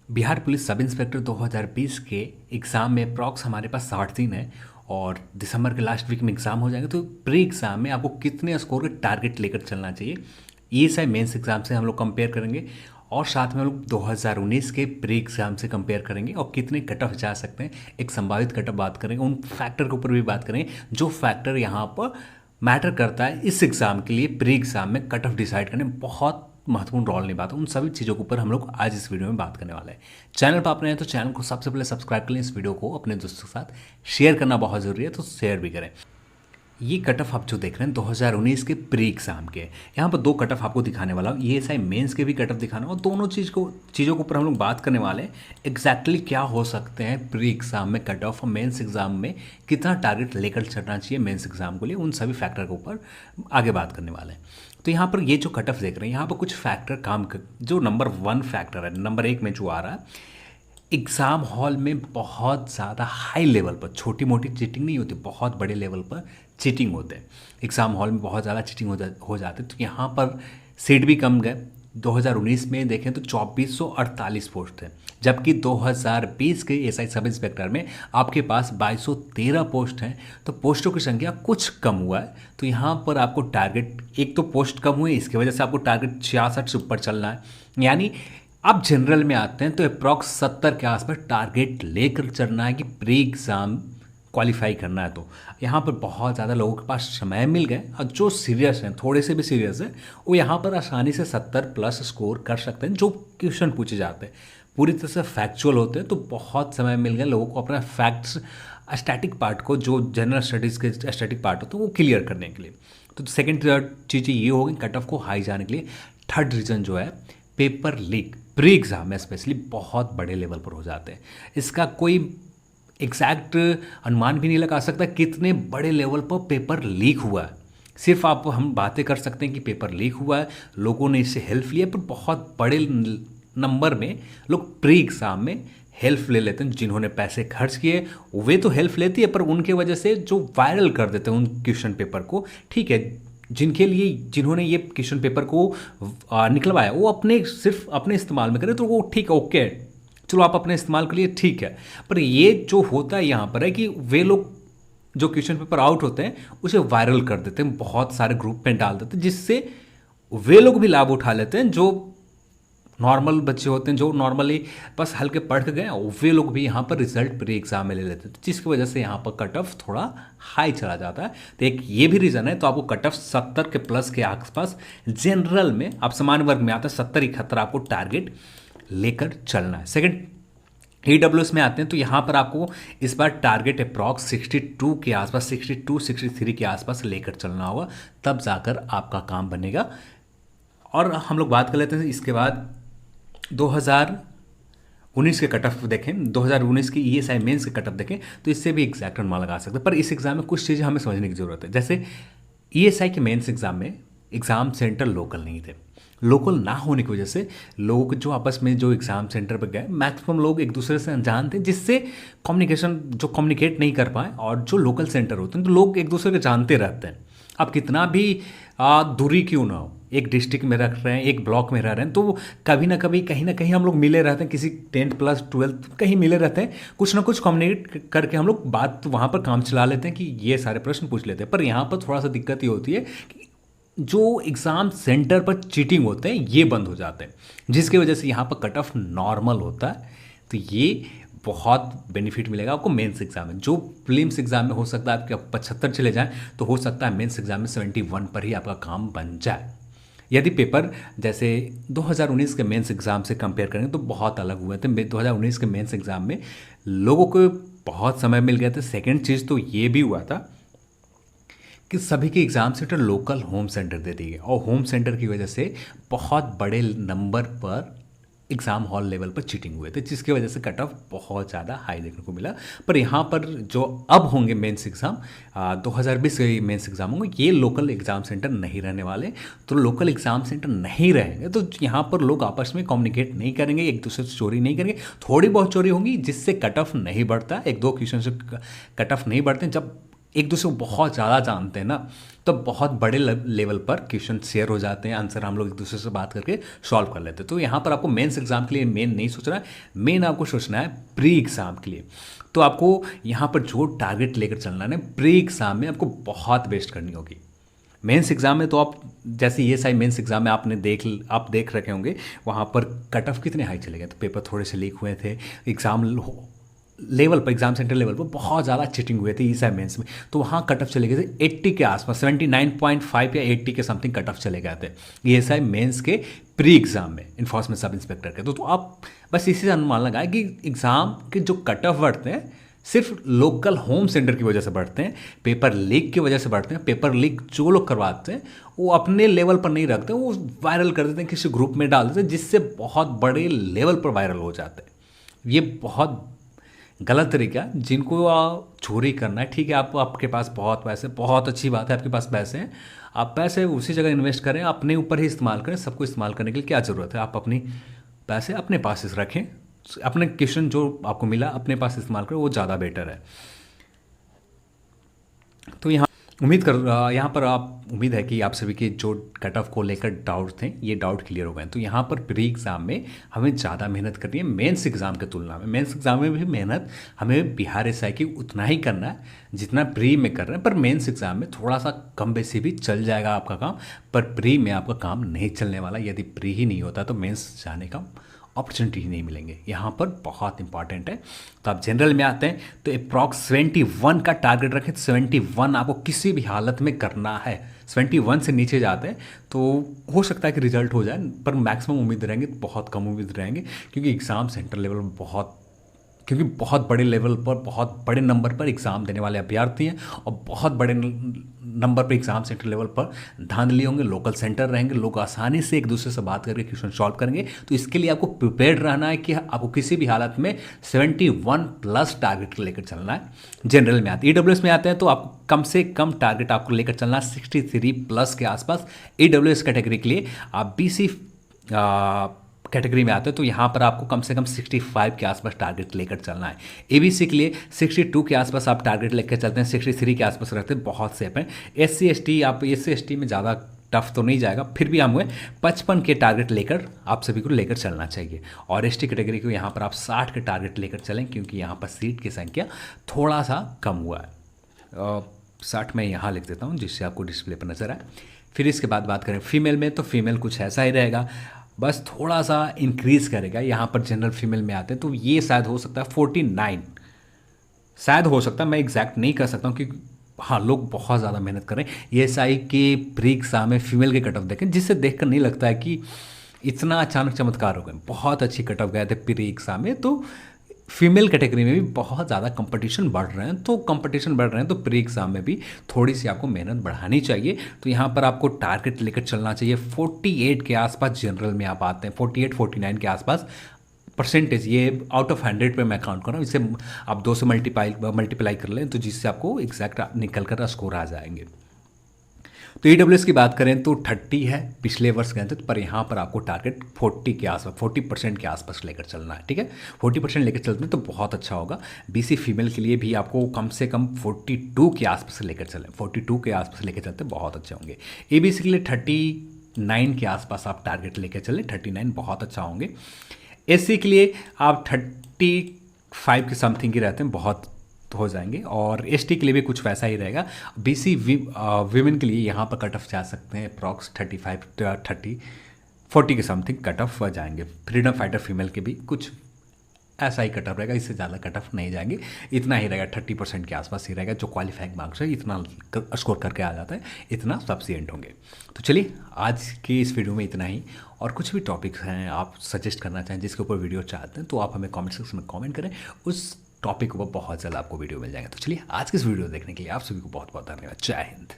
Bihar police sub inspector 2020 के exam में approx हमारे पास 60 दिन है और दिसंबर के लास्ट वीक में एग्ज़ाम हो जाएंगे। तो प्री एग्ज़ाम में आपको कितने स्कोर के टारगेट लेकर चलना चाहिए, ये सारे मेंस एग्ज़ाम से हम लोग कंपेयर करेंगे और साथ में हम लोग 2019 के प्री एग्ज़ाम से कंपेयर करेंगे और कितने कट ऑफ जा सकते हैं, एक संभावित कट ऑफ बात करेंगे, उन फैक्टर के ऊपर भी बात करेंगे जो फैक्टर यहाँ पर मैटर करता है इस एग्ज़ाम के लिए। प्री एग्ज़ाम में कट ऑफ डिसाइड करने में बहुत महत्वपूर्ण रोल निभाता है। उन सभी चीज़ों के ऊपर हम लोग आज इस वीडियो में बात करने वाले हैं। चैनल पर आप नए हैं तो चैनल को सबसे पहले सब्सक्राइब कर लें, इस वीडियो को अपने दोस्तों के साथ शेयर करना बहुत ज़रूरी है, तो शेयर भी करें। ये कट ऑफ आप जो देख रहे हैं 2019 के प्री एग्ज़ाम के, यहाँ पर दो कट ऑफ आपको दिखाने वाला हूँ। ये मेंस के भी कट ऑफ दिखाना और दोनों चीज़ों के ऊपर हम लोग बात करने वाले हैं एग्जैक्टली क्या हो सकते हैं प्री एग्ज़ाम में कट ऑफ और मेंस एग्ज़ाम में कितना टारगेट लेकर चलना चाहिए मेंस एग्ज़ाम के लिए, उन सभी फैक्टर के ऊपर आगे बात करने वाले हैं। तो यहाँ पर ये जो कट ऑफ देख रहे हैं, यहाँ पर कुछ फैक्टर जो नंबर 1 फैक्टर है, नंबर 1 में जो आ रहा है, एग्ज़ाम हॉल में बहुत ज़्यादा हाई लेवल पर छोटी मोटी चीटिंग नहीं होती, बहुत बड़े लेवल पर चीटिंग होते हैं। एग्ज़ाम हॉल में बहुत ज़्यादा चीटिंग हो जाते, तो यहाँ पर सीट भी कम गए। 2019 में देखें तो 2448 पोस्ट थे, जबकि 2020 के एसआई सब इंस्पेक्टर में आपके पास 2213 पोस्ट हैं। तो पोस्टों की संख्या कुछ कम हुआ है, तो यहाँ पर आपको टारगेट, एक तो पोस्ट कम हुए इसकी वजह से आपको टारगेट 66 से ऊपर चलना है। यानी आप जनरल में आते हैं तो अप्रॉक्स 70 के आसपास टारगेट लेकर चलना है कि प्री एग्ज़ाम क्वालिफाई करना है। तो यहाँ पर बहुत ज़्यादा लोगों के पास समय मिल गए और जो सीरियस हैं, थोड़े से भी सीरियस हैं, वो यहाँ पर आसानी से 70 प्लस स्कोर कर सकते हैं। जो क्वेश्चन पूछे जाते हैं पूरी तरह से फैक्चुअल होते हैं, तो बहुत समय मिल गया लोगों को अपना फैक्ट्स स्टैटिक पार्ट को, जो जनरल स्टडीज़ के स्टैटिक पार्ट होते हैं, वो क्लियर करने के लिए। तो सेकेंड चीज़ ये होगी कट ऑफ को हाई जाने के लिए। थर्ड रीज़न जो है, पेपर लीक प्री एग्ज़ाम में स्पेशली बहुत बड़े लेवल पर हो जाते हैं। इसका कोई एग्जैक्ट अनुमान भी नहीं लगा सकता कितने बड़े लेवल पर पेपर लीक हुआ है। सिर्फ हम बातें कर सकते हैं कि पेपर लीक हुआ है, लोगों ने इससे हेल्प लिया, पर बहुत बड़े नंबर में लोग प्री एग्ज़ाम में हेल्प ले लेते हैं। जिन्होंने पैसे खर्च किए वे तो हेल्प लेती है, पर उनके वजह से जो वायरल कर देते हैं उन क्वेश्चन पेपर को, ठीक है, जिन्होंने ये क्वेश्चन पेपर को निकलवाया वो सिर्फ अपने इस्तेमाल में करें तो वो ठीक है, ओके, चलो आप अपने इस्तेमाल के लिए ठीक है। पर ये जो होता है यहाँ पर है कि वे लोग जो क्वेश्चन पेपर आउट होते हैं उसे वायरल कर देते हैं, बहुत सारे ग्रुप में डाल देते हैं, जिससे वे लोग भी लाभ उठा लेते हैं। जो नॉर्मल बच्चे होते हैं, जो नॉर्मली बस हल्के पढ़ के गए, वे लोग भी यहाँ पर रिजल्ट प्री एग्जाम में ले लेते हैं, जिसकी वजह से यहाँ पर कट ऑफ थोड़ा हाई चला जाता है। तो एक ये भी रीज़न है। तो आपको कट ऑफ 70 के प्लस के आसपास जनरल में, आप सामान्य वर्ग में आते हैं 70-71 आपको टारगेट लेकर चलना है। सेकेंड EWS में आते हैं तो यहाँ पर आपको इस बार टारगेट अप्रॉक्स 62 के आसपास, 62-63 के आसपास लेकर चलना होगा, तब जाकर आपका काम बनेगा। और हम लोग बात कर लेते हैं इसके बाद 2019 के कट ऑफ देखें, 2019 की ESI मेंस के कट ऑफ देखें तो इससे भी एग्जैक्ट अनुमान लगा सकते हैं। पर इस एग्ज़ाम में कुछ चीज़ें हमें समझने की ज़रूरत है। जैसे ESI के मेंस एग्ज़ाम में एग्ज़ाम सेंटर लोकल नहीं थे। लोकल ना होने की वजह से लोग जो आपस में जो एग्ज़ाम सेंटर पर गए, मैक्सिमम लोग एक दूसरे से अनजान थे, जिससे कम्युनिकेट नहीं कर पाए। और जो लोकल सेंटर होते हैं तो लोग एक दूसरे को जानते रहते हैं। अब कितना भी दूरी क्यों ना हो, एक डिस्ट्रिक्ट में रख रहे हैं, एक ब्लॉक में रह रहे हैं, तो कभी ना कभी कहीं ना कहीं हम लोग मिले रहते हैं, किसी 10th प्लस 12th कहीं मिले रहते हैं, कुछ ना कुछ कम्युनिकेट करके हम लोग बात वहाँ पर काम चला लेते हैं कि ये सारे प्रश्न पूछ लेते हैं। पर यहाँ पर थोड़ा सा दिक्कत ये होती है कि जो एग्ज़ाम सेंटर पर चीटिंग होते हैं ये बंद हो जाते हैं, जिसकी वजह से यहाँ पर कट ऑफ नॉर्मल होता है। तो ये बहुत बेनिफिट मिलेगा आपको मेंस एग्जाम में। जो प्रीलिम्स एग्जाम में हो सकता है आपके 75 चले जाएं, तो हो सकता है मेंस एग्जाम में 71 पर ही आपका काम बन जाए। यदि पेपर जैसे 2019 के मेंस एग्ज़ाम से कंपेयर करें तो बहुत अलग हुए थे। 2019 के मेंस एग्ज़ाम में लोगों को बहुत समय मिल गया था। सेकेंड चीज़ तो ये भी हुआ था कि सभी के exam centre local home centre दे दिए गए, और होम सेंटर की वजह से बहुत बड़े नंबर पर एग्ज़ाम हॉल लेवल पर चीटिंग हुए थे, जिसकी वजह से कट ऑफ बहुत ज़्यादा हाई देखने को मिला। पर यहाँ पर जो अब होंगे मेंस एग्ज़ाम, 2020 के मेंस एग्ज़ाम होंगे, ये लोकल एग्ज़ाम सेंटर नहीं रहने वाले। तो लोकल एग्ज़ाम सेंटर नहीं रहेंगे तो यहाँ पर लोग आपस में कम्युनिकेट नहीं करेंगे, एक दूसरे से चोरी नहीं करेंगे, थोड़ी बहुत चोरी होंगी, जिससे कट ऑफ नहीं बढ़ता। 1-2 क्वेश्चन से कट ऑफ नहीं बढ़ते। जब एक दूसरे को बहुत ज़्यादा जानते हैं ना, तो बहुत बड़े लेवल पर क्वेश्चन शेयर हो जाते हैं, आंसर हम लोग एक दूसरे से बात करके सॉल्व कर लेते हैं। तो यहाँ पर आपको मेंस एग्जाम के लिए मेन नहीं सोचना है, मेन आपको सोचना है प्री एग्ज़ाम के लिए। तो आपको यहाँ पर जो टारगेट लेकर चलना है ना, प्री एग्ज़ाम में आपको बहुत बेस्ट करनी होगी। मेंस एग्ज़ाम में तो आप जैसे ये सारी मेंस एग्ज़ाम में आप देख रखे होंगे, वहाँ पर कट ऑफ कितने हाई चले गए, तो पेपर थोड़े से लीक हुए थे, एग्ज़ाम लेवल पर, एग्जाम सेंटर लेवल पर बहुत ज़्यादा चीटिंग हुए थे ई साई मेंस में, तो वहाँ कट ऑफ चले गए थे 80 के आसपास, 79.5 या 80 के समथिंग कट ऑफ चले गए थे ई साई मेंस के प्री एग्ज़ाम में इन्फोर्समेंट सब इंस्पेक्टर के। तो आप बस इसी से अनुमान लगाए कि एग्ज़ाम के जो कट ऑफ बढ़ते हैं सिर्फ लोकल होम सेंटर की वजह से बढ़ते हैं, पेपर लीक की वजह से बढ़ते हैं। पेपर लीक जो लोग करवाते हैं वो अपने लेवल पर नहीं रखते, वो वायरल कर देते हैं, किसी ग्रुप में डाल देते हैं, जिससे बहुत बड़े लेवल पर वायरल हो जाते हैं। ये बहुत गलत तरीका है। जिनको चोरी करना है, ठीक है, आपके पास बहुत पैसे, बहुत अच्छी बात है, आपके पास पैसे हैं, आप पैसे उसी जगह इन्वेस्ट करें, अपने ऊपर ही इस्तेमाल करें। सबको इस्तेमाल करने के लिए क्या ज़रूरत है, आप अपनी पैसे अपने पास रखें, अपने क्वेश्चन जो आपको मिला अपने पास इस्तेमाल करें, वो ज़्यादा बेटर है। तो यहाँ पर आप उम्मीद है कि आप सभी के जो कट ऑफ को लेकर डाउट थे, ये डाउट क्लियर हो गए। तो यहाँ पर प्री एग्ज़ाम में हमें ज़्यादा मेहनत करनी है मेंस एग्ज़ाम की तुलना में। मेंस एग्ज़ाम में भी मेहनत हमें बिहार एसआई की उतना ही करना है जितना प्री में कर रहे हैं, पर मेंस एग्ज़ाम में थोड़ा सा कम बेसी भी चल जाएगा आपका काम, पर प्री में आपका काम नहीं चलने वाला। यदि प्री ही नहीं होता तो मेंस जाने का अपॉर्चुनिटी ही नहीं मिलेंगे। यहाँ पर बहुत इंपॉर्टेंट है। तो आप जनरल में आते हैं तो अप्रॉक्स 71 का टारगेट रखें। 71 आपको किसी भी हालत में करना है। 71 से नीचे जाते हैं तो हो सकता है कि रिजल्ट हो जाए, पर मैक्सिमम उम्मीद रहेंगे, बहुत कम उम्मीद रहेंगे, क्योंकि एग्ज़ाम सेंटर लेवल में बहुत बड़े लेवल पर, बहुत बड़े नंबर पर एग्ज़ाम देने वाले अभ्यर्थी हैं और बहुत बड़े नंबर पर एग्ज़ाम सेंटर लेवल पर धांधली होंगे, लोकल सेंटर रहेंगे, लोग आसानी से एक दूसरे से बात करके क्वेश्चन सॉल्व करेंगे। तो इसके लिए आपको प्रिपेयर्ड रहना है कि आपको किसी भी हालत में 71 प्लस टारगेट लेकर चलना है। जनरल में आते हैं, ईडब्ल्यूएस में आते हैं तो आपको कम से कम टारगेट आपको लेकर चलना है 63 प्लस के आसपास। ईडब्ल्यूएस कैटेगरी के लिए आप बीसी कैटेगरी में आते हैं तो यहाँ पर आपको कम से कम 65 के आसपास टारगेट लेकर चलना है। एबीसी के लिए 62 के आसपास आप टारगेट लेकर चलते हैं, 63 के आसपास रखते हैं, बहुत सेफ है। एससी एसटी में ज़्यादा टफ तो नहीं जाएगा, फिर भी हमें 55 के टारगेट लेकर आप सभी को लेकर चलना चाहिए। और एसटी कैटेगरी को यहाँ पर आप 60 के टारगेट लेकर चलें, क्योंकि यहाँ पर सीट की संख्या थोड़ा सा कम हुआ है। 60 मैं यहाँ लिख देता हूँ जिससे आपको डिस्प्ले पर नज़र आए। फिर इसके बाद बात करें फीमेल में, तो फीमेल कुछ ऐसा ही रहेगा, बस थोड़ा सा इंक्रीज़ करेगा। यहाँ पर जनरल फीमेल में आते हैं तो ये शायद हो सकता है 49, शायद हो सकता है, मैं एग्जैक्ट नहीं कर सकता हूँ क्योंकि हाँ लोग बहुत ज़्यादा मेहनत कर रहे हैं। ये एसआई के प्री एग्ज़ाम में फीमेल के कट ऑफ देखें, जिससे देखकर नहीं लगता है कि इतना अचानक चमत्कार हो गए। बहुत अच्छी कट ऑफ गए थे प्री एग्ज़ाम में, तो फीमेल कैटेगरी में भी बहुत ज़्यादा कंपटीशन बढ़ रहे हैं। तो प्री एग्ज़ाम में भी थोड़ी सी आपको मेहनत बढ़ानी चाहिए। तो यहाँ पर आपको टारगेट लेकर चलना चाहिए 48 के आसपास। जनरल में आप आते हैं 48-49 के आसपास परसेंटेज, ये आउट ऑफ 100 पे मैं काउंट कर रहा हूँ। इसे आप 2 से मल्टीप्लाई कर लें तो जिससे आपको एग्जैक्ट निकल कर स्कोर आ जाएंगे। तो ईडब्ल्यूएस की बात करें तो 30 है, पिछले वर्ष गए थे, पर यहाँ पर आपको टारगेट 40 के आसपास, 40% के आसपास लेकर चलना है। ठीक है, 40% लेकर चलते हैं तो बहुत अच्छा होगा। बीसी फीमेल के लिए भी आपको कम से कम 42 के आसपास लेकर चलें, 42 के आसपास लेकर चलते बहुत अच्छे होंगे। एबीसी के लिए 39 के आसपास आप टारगेट लेकर चलें, 39 बहुत अच्छा होंगे। एससी के लिए आप 35 के समथिंग की रहते हैं, बहुत हो जाएंगे। और एसटी के लिए भी कुछ वैसा ही रहेगा। बीसी वीमेन के लिए यहाँ पर कट ऑफ जा सकते हैं अप्रॉक्स 40 के समथिंग कट ऑफ जाएंगे। फ्रीडम फाइटर फीमेल के भी कुछ ऐसा ही कट ऑफ रहेगा, इससे ज़्यादा कट ऑफ नहीं जाएंगे, इतना ही रहेगा, 30% के आसपास ही रहेगा। जो क्वालिफाइंग मार्क्स है इतना स्कोर करके आ जाता है, इतना सफिशिएंट होंगे। तो चलिए आज की इस वीडियो में इतना ही। और कुछ भी टॉपिक्स हैं आप सजेस्ट करना चाहें जिसके ऊपर वीडियो चाहते हैं तो आप हमें कमेंट सेक्शन में कमेंट करें, उस टॉपिक के ऊपर बहुत जल्द आपको वीडियो मिल जाएगा। तो चलिए आज की इस वीडियो देखने के लिए आप सभी को बहुत बहुत धन्यवाद। जय हिंद।